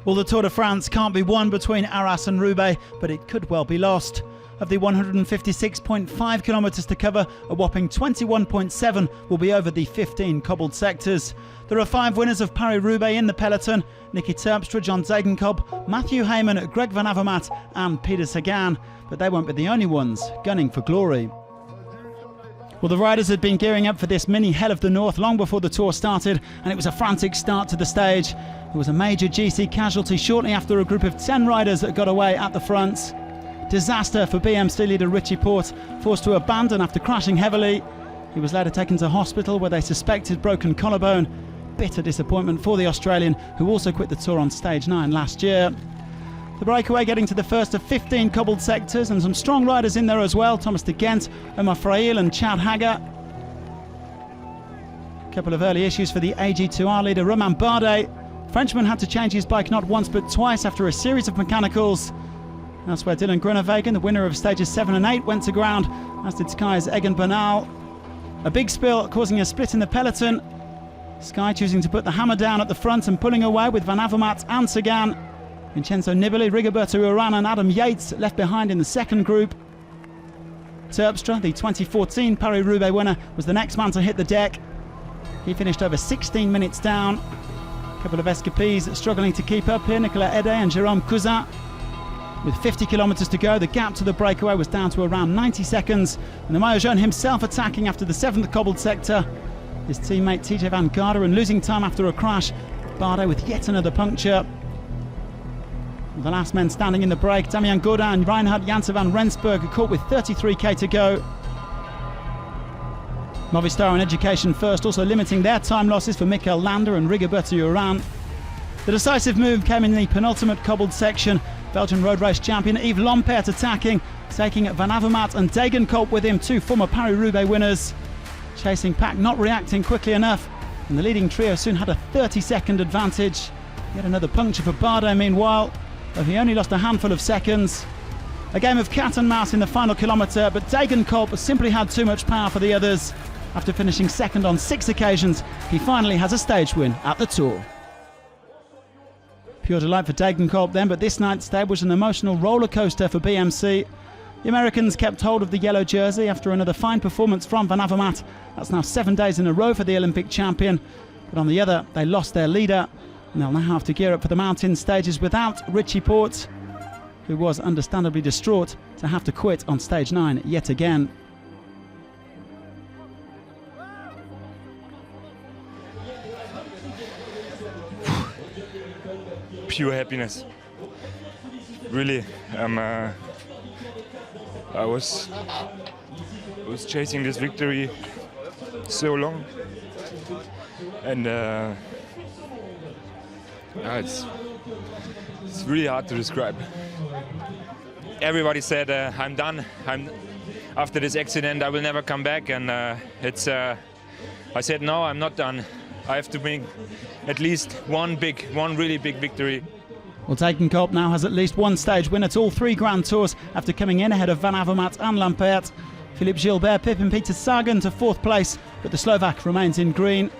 Well, the Tour de France can't be won between Arras and Roubaix, but it could well be lost. Of the 156.5 kilometres to cover, a whopping 21.7 will be over the 15 cobbled sectors. There are 5 winners of Paris-Roubaix in the peloton: Niki Terpstra, John Degenkolb, Matthew Hayman, Greg Van Avermaet and Peter Sagan. But they won't be the only ones gunning for glory. Well, the riders had been gearing up for this mini Hell of the North long before the Tour started, and it was a frantic start to the stage. There was a major GC casualty shortly after a group of 10 riders got away at the front. Disaster for BMC leader Richie Porte, forced to abandon after crashing heavily. He was later taken to hospital where they suspected broken collarbone. Bitter disappointment for the Australian, who also quit the Tour on stage 9 last year. The breakaway getting to the first of 15 cobbled sectors, and some strong riders in there as well: Thomas de Gendt, Omar Fraile and Chad Haga. A couple of early issues for the AG2R leader Romain Bardet. Frenchman had to change his bike not once but twice after a series of mechanicals. Elsewhere, Dylan Groenewegen, the winner of stages 7 and 8, went to ground, as did Sky's Egan Bernal. A big spill causing a split in the peloton. Sky choosing to put the hammer down at the front and pulling away with Van Avermaet and Sagan. Vincenzo Nibali, Rigoberto Urán and Adam Yates left behind in the second group. Terpstra, the 2014 Paris-Roubaix winner, was the next man to hit the deck. He finished over 16 minutes down. A couple of escapees struggling to keep up here: Nicolas Ede and Jérôme Cousin. With 50 kilometres to go, the gap to the breakaway was down to around 90 seconds, and the Maillot Jaune himself attacking after the 7th cobbled sector. His teammate TJ Van Garderen losing time after a crash. Bardet with yet another puncture. The last men standing in the break, Damian Godin and Reinhard Janse van Rensburg, caught with 33k to go. Movistar and Education First also limiting their time losses for Mikel Landa and Rigoberto Urán. The decisive move came in the penultimate cobbled section. Belgian road race champion Yves Lampaert attacking, taking Van Avermaet and Degenkolb with him, 2 former Paris-Roubaix winners. Chasing pack not reacting quickly enough, and the leading trio soon had a 30-second advantage. Yet another puncture for Bardet meanwhile, though he only lost a handful of seconds. A game of cat and mouse in the final kilometre, but Degenkolb simply had too much power for the others. After finishing second on 6 occasions, he finally has a stage win at the Tour. Pure delight for Degenkolb then, but this night's stage was an emotional roller coaster for BMC. The Americans kept hold of the yellow jersey after another fine performance from Van Avermaet. That's now 7 days in a row for the Olympic champion. But on the other, they lost their leader, and they'll now have to gear up for the mountain stages without Richie Porte, who was understandably distraught to have to quit on stage 9 yet again. Pure happiness. Really, I was chasing this victory so long, and it's really hard to describe. Everybody said I'm done. After this accident I will never come back, and I said no, I'm not done. I have to bring at least one really big victory. Well, Degenkolb now has at least one stage win at all 3 Grand Tours after coming in ahead of Van Avermaet and Lampaert. Philippe Gilbert pipping Peter Sagan to 4th place, but the Slovak remains in green.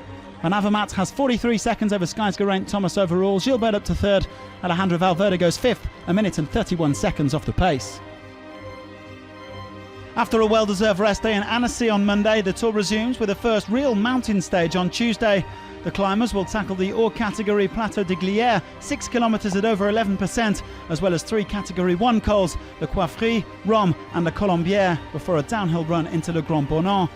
Van Avermaet has 43 seconds over Sky's Geraint Thomas overall. Gilbert up to 3rd. Alejandro Valverde goes 5th, 1 minute and 31 seconds off the pace. After a well-deserved rest day in Annecy on Monday, the Tour resumes with a first real mountain stage on Tuesday. The climbers will tackle the Hors category Plateau de Glières, 6 kilometres at over 11%, as well as 3 Category 1 cols, the Coiffry, Rome and the Colombière, before a downhill run into Le Grand Bornand.